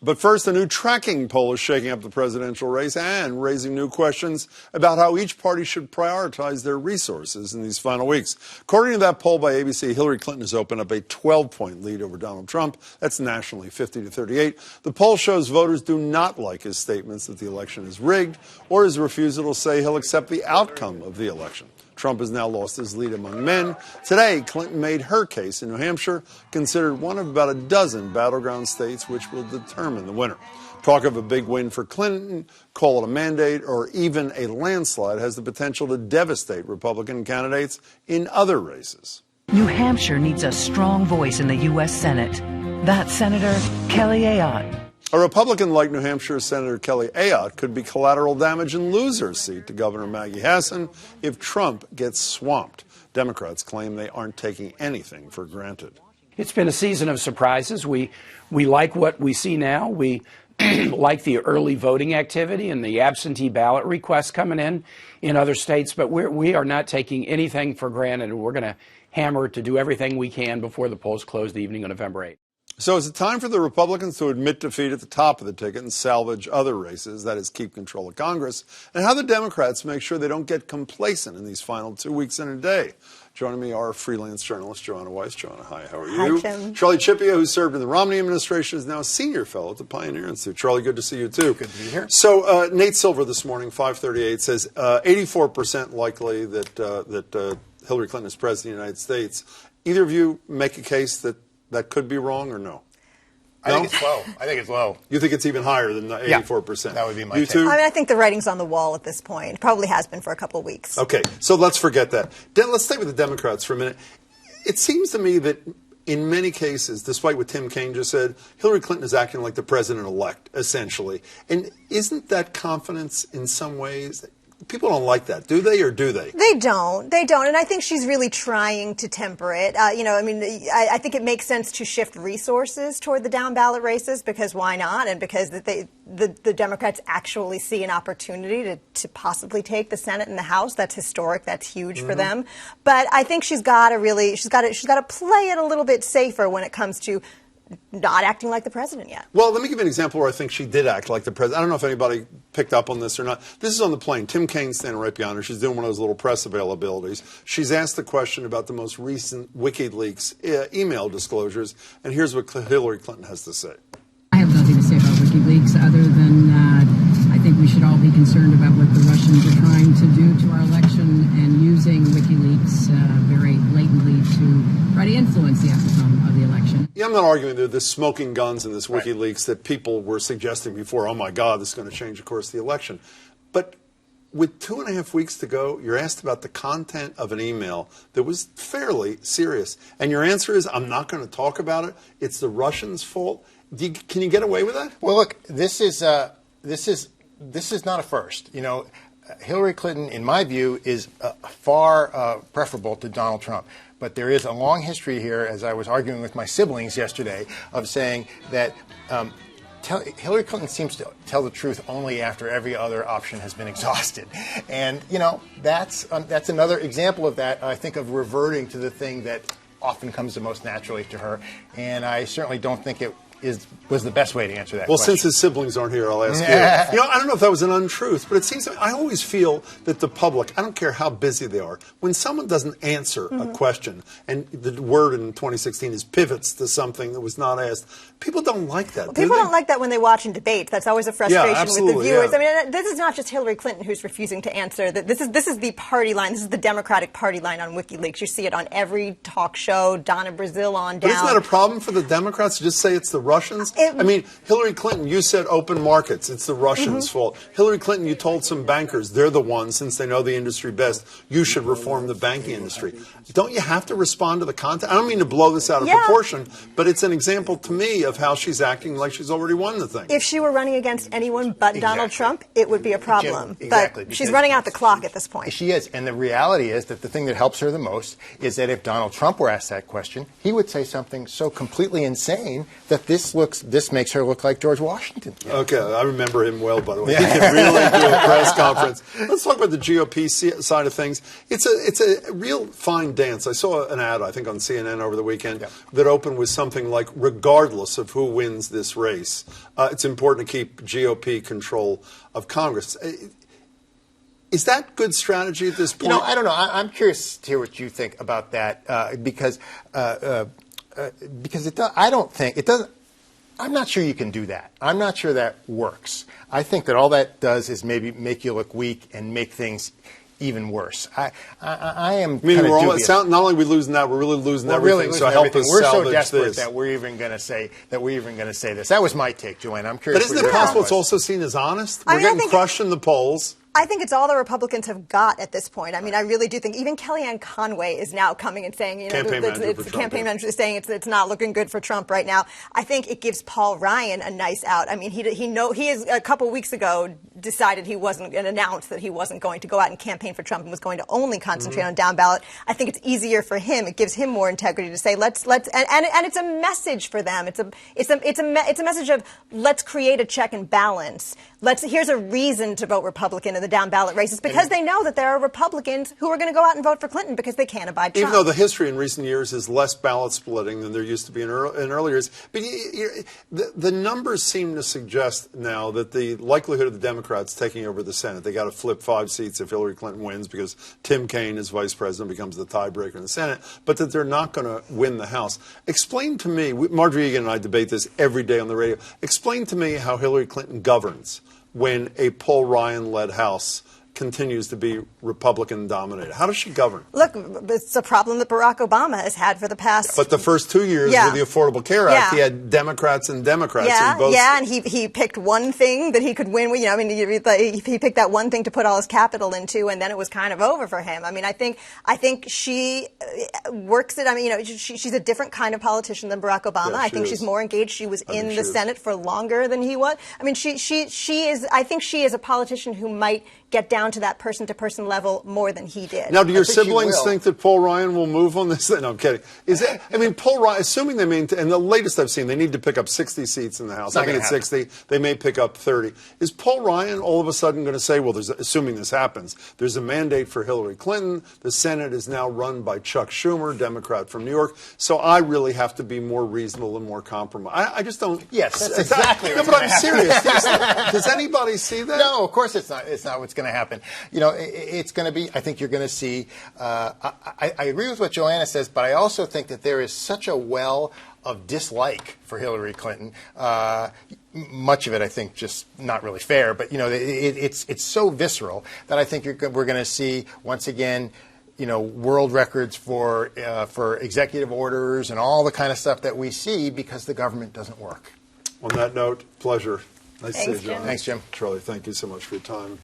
But first, a new tracking poll is shaking up the presidential race and raising new questions about how each party should prioritize their resources in these final weeks. According to that poll by ABC, Hillary Clinton has opened up a 12-point lead over Donald Trump. That's nationally 50-38. The poll shows voters do not like his statements that the election is rigged or his refusal to say he'll accept the outcome of the election. Trump has now lost his lead among men. Today, Clinton made her case in New Hampshire, considered one of about a dozen battleground states which will determine the winner. Talk of a big win for Clinton, call it a mandate, or even a landslide has the potential to devastate Republican candidates in other races. New Hampshire needs a strong voice in the U.S. Senate. That's Senator Kelly Ayotte. A Republican like New Hampshire Senator Kelly Ayotte could be collateral damage and lose her seat to Governor Maggie Hassan if Trump gets swamped. Democrats claim they aren't taking anything for granted. It's been a season of surprises. We like what we see now. We like the early voting activity and the absentee ballot requests coming in other states, but we are not taking anything for granted, and we're going to hammer to do everything we can before the polls close the evening of November 8th. So is it time for the Republicans to admit defeat at the top of the ticket and salvage other races, that is, keep control of Congress, and how the Democrats make sure they don't get complacent in these final 2 weeks and a day? Joining me are freelance journalist Joanna Weiss. Joanna, hi, how are you? Hi, Jim. Charlie Chippia, who served in the Romney administration, is now a senior fellow at the Pioneer Institute. Charlie, good to see you, too. Good to be here. So Nate Silver this morning, 538, says 84% likely that Hillary Clinton is president of the United States. Either of you make a case that could be wrong or no? I think it's low. You think it's even higher than the 84%? Yeah, that would be my You take. too? I mean, I think the writing's on the wall at this point. Probably has been for a couple of weeks. Okay, so let's forget that. Let's stay with the Democrats for a minute. It seems to me that in many cases, despite what Tim Kaine just said, Hillary Clinton is acting like the president-elect, essentially. And isn't that confidence in some ways? People don't like that, do they, or do they? They don't. They don't. And I think she's really trying to temper it. I think it makes sense to shift resources toward the down-ballot races, because why not? And because the Democrats actually see an opportunity to possibly take the Senate and the House. That's historic. That's huge for them. But I think she's got to play it a little bit safer when it comes to not acting like the president yet. Well, let me give you an example where I think she did act like the president. I don't know if anybody picked up on this or not. This is on the plane. Tim Kaine's standing right behind her. She's doing one of those little press availabilities. She's asked the question about the most recent WikiLeaks email disclosures, and here's what Hillary Clinton has to say. I have nothing to say about WikiLeaks other than I think we should all be concerned about what the Russians are trying to do to our election and using WikiLeaks very blatantly to try to influence the outcome of the election. Yeah, I'm not arguing that there's smoking guns in this WikiLeaks that people were suggesting before, oh my God, this is going to change the course of the election. But with 2.5 weeks to go, you're asked about the content of an email that was fairly serious. And your answer is, I'm not going to talk about it. It's the Russians' fault. Can you get away with that? Well, look, this is not a first. You know, Hillary Clinton, in my view, is far preferable to Donald Trump. But there is a long history here, as I was arguing with my siblings yesterday, of saying that Hillary Clinton seems to tell the truth only after every other option has been exhausted. And, you know, that's another example of that, I think, of reverting to the thing that often comes the most naturally to her. And I certainly don't think it was the best way to answer that question. Well, since his siblings aren't here, I'll ask you. You know, I don't know if that was an untruth, but it seems I always feel that the public, I don't care how busy they are, when someone doesn't answer a question, and the word in 2016 is pivots to something that was not asked, people don't like that. Well, people don't like that when they watch in debates. That's always a frustration with the viewers. Yeah. I mean, this is not just Hillary Clinton who's refusing to answer. This is the party line. This is the Democratic Party line on WikiLeaks. You see it on every talk show, Donna Brazile on down. But isn't that a problem for the Democrats to just say it's the Russians? I mean, Hillary Clinton, you said open markets. It's the Russians' fault. Hillary Clinton, you told some bankers they're the ones, since they know the industry best, you should reform the banking industry. Don't you have to respond to the content? I don't mean to blow this out of proportion, but it's an example to me of how she's acting like she's already won the thing. If she were running against anyone but Donald Trump, it would be a problem. Jim, exactly, but she's running out the clock at this point. She is. And the reality is that the thing that helps her the most is that if Donald Trump were asked that question, he would say something so completely insane that this makes her look like George Washington. Okay, I remember him well, by the way. He can really do a press conference. Let's talk about the GOP side of things. It's a real fine dance. I saw an ad, I think, on CNN over the weekend that opened with something like, regardless of who wins this race, it's important to keep GOP control of Congress. Is that good strategy at this point? I don't know. I'm curious to hear what you think about that because it does, I don't think it doesn't. I'm not sure you can do that. I'm not sure that works. I think that all that does is maybe make you look weak and make things even worse. I am. I mean, kind of dubious. Not only are we losing that, we're really losing everything. So help us We're so salvage desperate this. that we're even going to say this. That was my take, Joanne. I'm curious. But isn't what it your possible thought it's was. also seen as honest? I We're mean, I getting think crushed in the polls. I think it's all the Republicans have got at this point. I mean, I really do think even Kellyanne Conway is now coming and saying, Campaign manager is saying it's not looking good for Trump right now. I think it gives Paul Ryan a nice out. I mean, he is a couple weeks ago decided he wasn't and announced that he wasn't going to go out and campaign for Trump and was going to only concentrate on down ballot. I think it's easier for him. It gives him more integrity to say let's and it's a message for them. It's a message of let's create a check and balance. Here's a reason to vote Republican in the down ballot races because they know that there are Republicans who are going to go out and vote for Clinton because they can't abide Trump. Even though the history in recent years is less ballot splitting than there used to be in earlier years. But the numbers seem to suggest now that the likelihood of the Democrats taking over the Senate, they got to flip 5 seats if Hillary Clinton wins because Tim Kaine, as vice president, becomes the tiebreaker in the Senate, but that they're not going to win the House. Explain to me, Marjorie Egan and I debate this every day on the radio, explain to me how Hillary Clinton governs when a Paul Ryan-led House continues to be Republican-dominated. How does she govern? Look, it's a problem that Barack Obama has had for the past... But the first 2 years with the Affordable Care Act, he had Democrats and Democrats in both... Yeah, and he picked one thing that he could win with. He picked that one thing to put all his capital into, and then it was kind of over for him. I mean, I think she works it. I mean, she's a different kind of politician than Barack Obama. Yeah, I think she's more engaged. She was in the Senate for longer than he was. I mean, she is. I think she is a politician who might get down to that person-to-person level more than he did. Now, do your siblings think that Paul Ryan will move on this? No, I'm kidding. Paul Ryan, assuming they maintain, and the latest I've seen, they need to pick up 60 seats in the House. I think it's 60. They may pick up 30. Is Paul Ryan all of a sudden going to say, well, assuming this happens, there's a mandate for Hillary Clinton. The Senate is now run by Chuck Schumer, Democrat from New York. So I really have to be more reasonable and more compromised. I just don't. Yes, that's exactly what's but I'm serious. Does anybody see that? No, of course it's not. It's not what's going to happen. It's going to be, I think you're going to see, I agree with what Joanna says, but I also think that there is such a well of dislike for Hillary Clinton. Much of it, I think, just not really fair, but, it's so visceral that I think we're going to see, once again, world records for executive orders and all the kind of stuff that we see because the government doesn't work. On that note, pleasure. Nice to see you, John. Thanks, Jim. Charlie, thank you so much for your time.